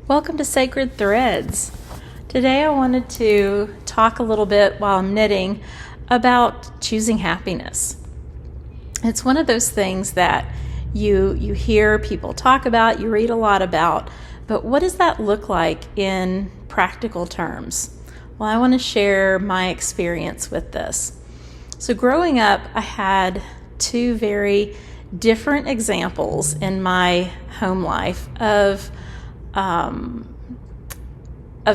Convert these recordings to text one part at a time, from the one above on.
Welcome to Sacred Threads. Today I wanted to talk a little bit while I'm knitting about choosing happiness. It's one of those things that you hear people talk about, you read a lot about, but what does that look like in practical terms? Well, I want to share my experience with this. So growing up, I had two very different examples in my home life of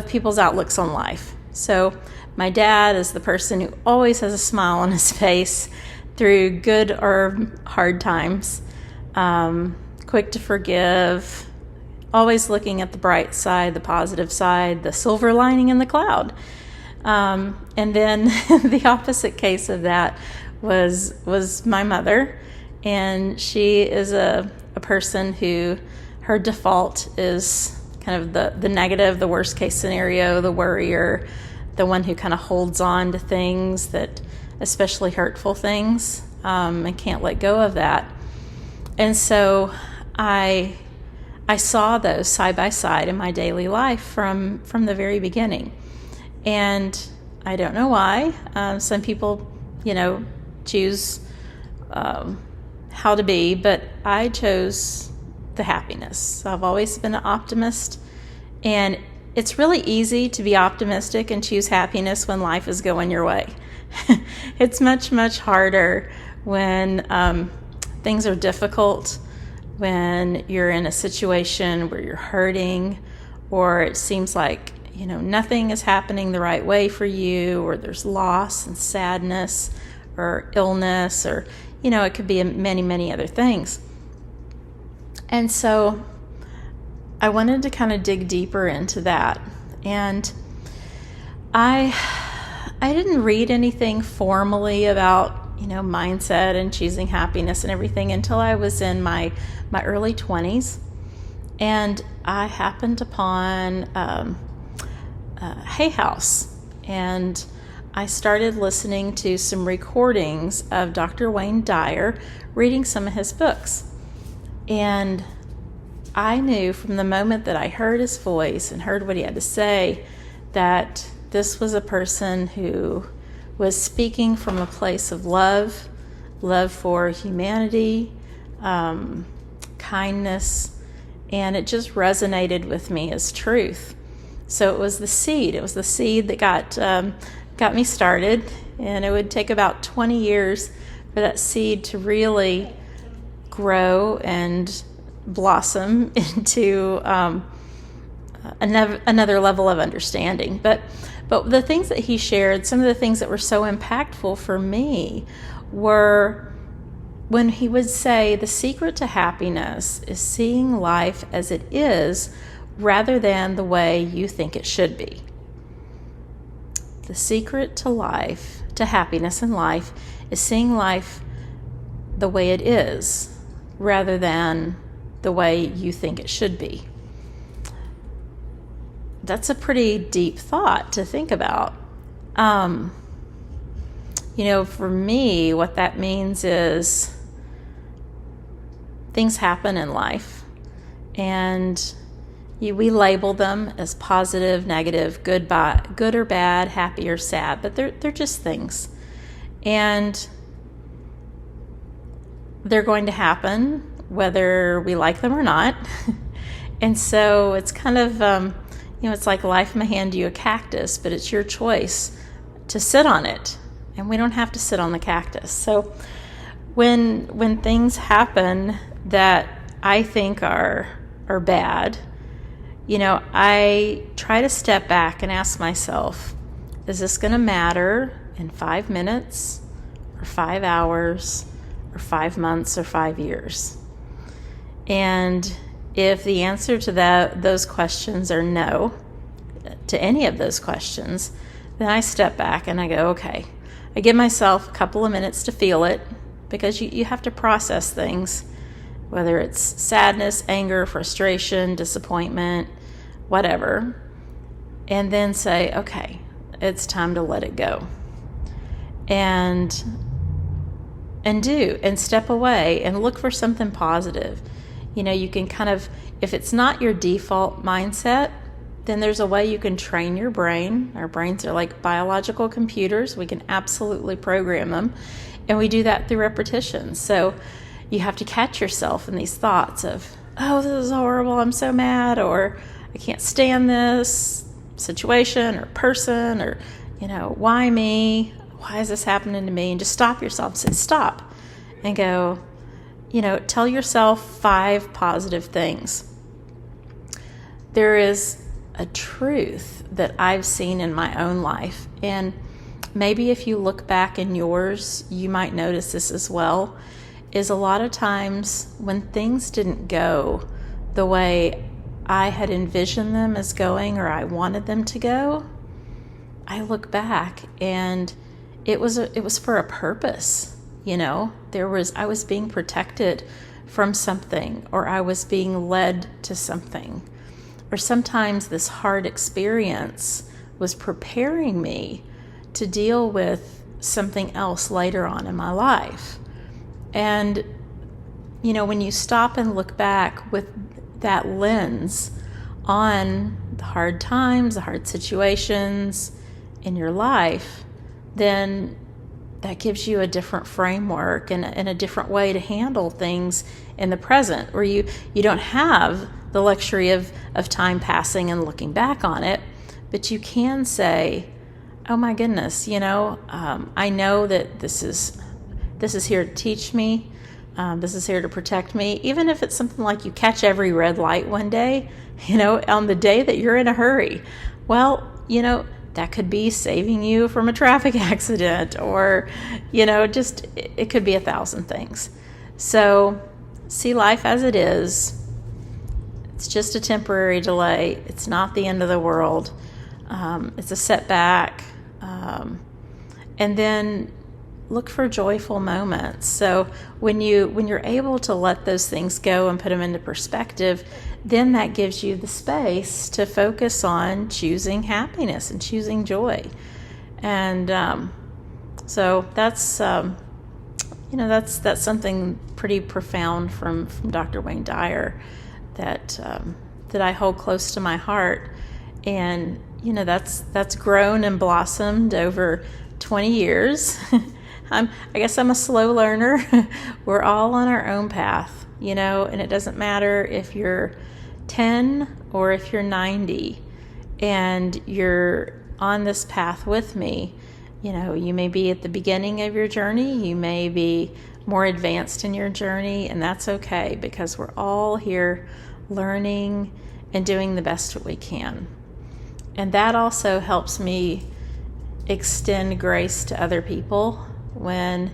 people's outlooks on life. So my dad is the person who always has a smile on his face through good or hard times, quick to forgive, always looking at the bright side, the positive side, the silver lining in the cloud. And then the opposite case of that was my mother, and she is a person who her default is kind of the negative, the worst case scenario, the worrier, the one who kind of holds on to things, that especially hurtful things, and can't let go of that. And so I saw those side by side in my daily life from the very beginning. And I don't know why. Some people, choose how to be, but I chose the happiness. I've always been an optimist, and it's really easy to be optimistic and choose happiness when life is going your way. It's much, much harder when things are difficult, when you're in a situation where you're hurting, or it seems like nothing is happening the right way for you, or there's loss and sadness or illness, or it could be many, many other things. And so I wanted to kind of dig deeper into that. And I didn't read anything formally about, mindset and choosing happiness and everything until I was in my early 20s. And I happened upon Hay House, and I started listening to some recordings of Dr. Dyer reading some of his books. And I knew from the moment that I heard his voice and heard what he had to say that this was a person who was speaking from a place of love for humanity, kindness, and it just resonated with me as truth. So it was the seed. It was the seed that got me started, and it would take about 20 years for that seed to really grow and blossom into another level of understanding. But the things that he shared, some of the things that were so impactful for me were when he would say the secret to happiness is seeing life as it is rather than the way you think it should be. The secret to happiness in life is seeing life the way it is rather than the way you think it should be. That's a pretty deep thought to think about. For me, what that means is things happen in life, and we label them as positive, negative, good or bad, happy or sad, but they're just things. And they're going to happen whether we like them or not. And so it's kind of, it's like life may hand you a cactus, but it's your choice to sit on it. And we don't have to sit on the cactus. So when things happen that I think are bad, I try to step back and ask myself, is this going to matter in 5 minutes or 5 hours or 5 months or 5 years? And if the answer to those questions are no, to any of those questions, then I step back and I go, okay, I give myself a couple of minutes to feel it, because you have to process things, whether it's sadness, anger, frustration, disappointment, whatever, and then say, okay, it's time to let it go. And step away and look for something positive. You can kind of, if it's not your default mindset, then there's a way you can train your brain. Our brains are like biological computers. We can absolutely program them. And we do that through repetition. So you have to catch yourself in these thoughts of, oh, this is horrible, I'm so mad, or I can't stand this situation or person, or, why me? Why is this happening to me? And just stop yourself and say, stop, and go, tell yourself 5 positive things. There is a truth that I've seen in my own life, and maybe if you look back in yours, you might notice this as well, is a lot of times when things didn't go the way I had envisioned them as going, or I wanted them to go, I look back and it was for a purpose. I was being protected from something, or I was being led to something, or sometimes this hard experience was preparing me to deal with something else later on in my life. And when you stop and look back with that lens on the hard times, the hard situations in your life, then that gives you a different framework and a different way to handle things in the present, where you don't have the luxury of time passing and looking back on it, but you can say, oh my goodness, I know that this is here to teach me. This is here to protect me. Even if it's something like you catch every red light one day, on the day that you're in a hurry. Well, that could be saving you from a traffic accident, or, just, it could be 1,000 things. So see life as it is. It's just a temporary delay. It's not the end of the world. It's a setback. And then look for joyful moments. So when you're able to let those things go and put them into perspective, then that gives you the space to focus on choosing happiness and choosing joy. And so that's that's something pretty profound from Dr. Wayne Dyer that I hold close to my heart. And that's grown and blossomed over 20 years. I guess I'm a slow learner. We're all on our own path, and it doesn't matter if you're 10 or if you're 90 and you're on this path with me. You may be at the beginning of your journey, you may be more advanced in your journey, and that's okay, because we're all here learning and doing the best that we can. And that also helps me extend grace to other people when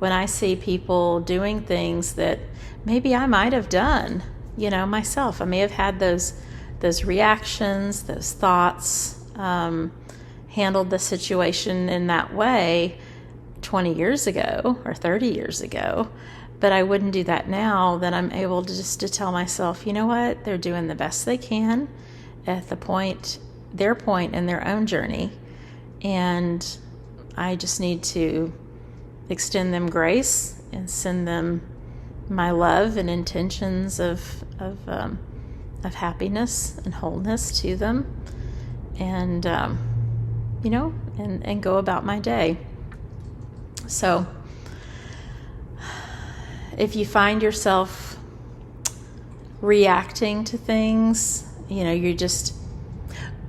I see people doing things that maybe I might have done, myself. I may have had those reactions, those thoughts, handled the situation in that way 20 years ago or 30 years ago, but I wouldn't do that now. Then I'm able to tell myself, you know what, they're doing the best they can at their point in their own journey, and I just need to extend them grace and send them my love and intentions of happiness and wholeness to them, and and go about my day. So if you find yourself reacting to things, you're just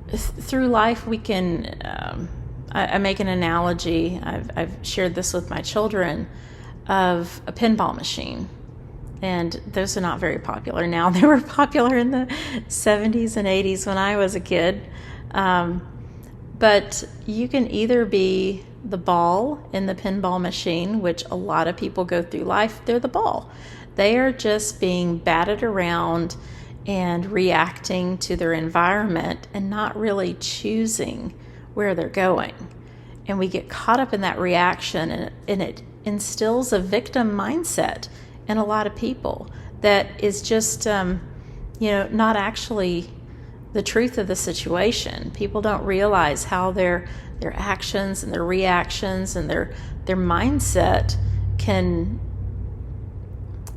through life. We can. I make an analogy. I've shared this with my children of a pinball machine. And those are not very popular now. They were popular in the 70s and 80s when I was a kid. But you can either be the ball in the pinball machine, which a lot of people go through life, they're the ball. They are just being batted around and reacting to their environment and not really choosing where they're going. And we get caught up in that reaction, and it instills a victim mindset in a lot of people that is just, not actually the truth of the situation. People don't realize how their actions and their reactions and their mindset can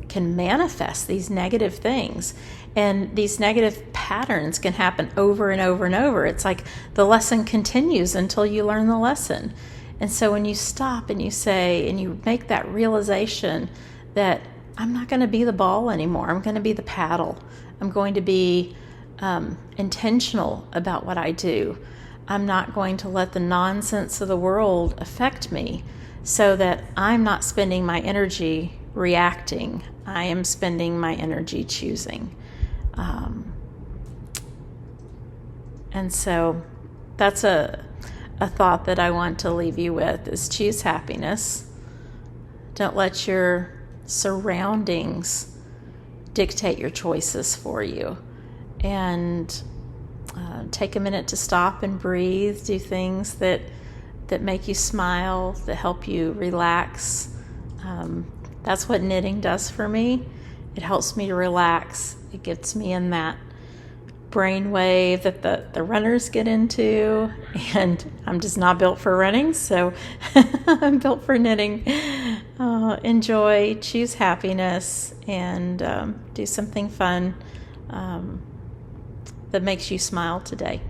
can manifest these negative things. And these negative patterns can happen over and over and over. It's like the lesson continues until you learn the lesson. And so when you stop and you say, and you make that realization that I'm not going to be the ball anymore, I'm going to be the paddle. I'm going to be intentional about what I do. I'm not going to let the nonsense of the world affect me, so that I'm not spending my energy reacting. I am spending my energy choosing. And so that's a thought that I want to leave you with, is choose happiness. Don't let your surroundings dictate your choices for you. And take a minute to stop and breathe. Do things that make you smile, that help you relax. That's what knitting does for me. It helps me to relax. It gets me in that brain wave that the runners get into, and I'm just not built for running, so I'm built for knitting. Enjoy, choose happiness, and do something fun that makes you smile today.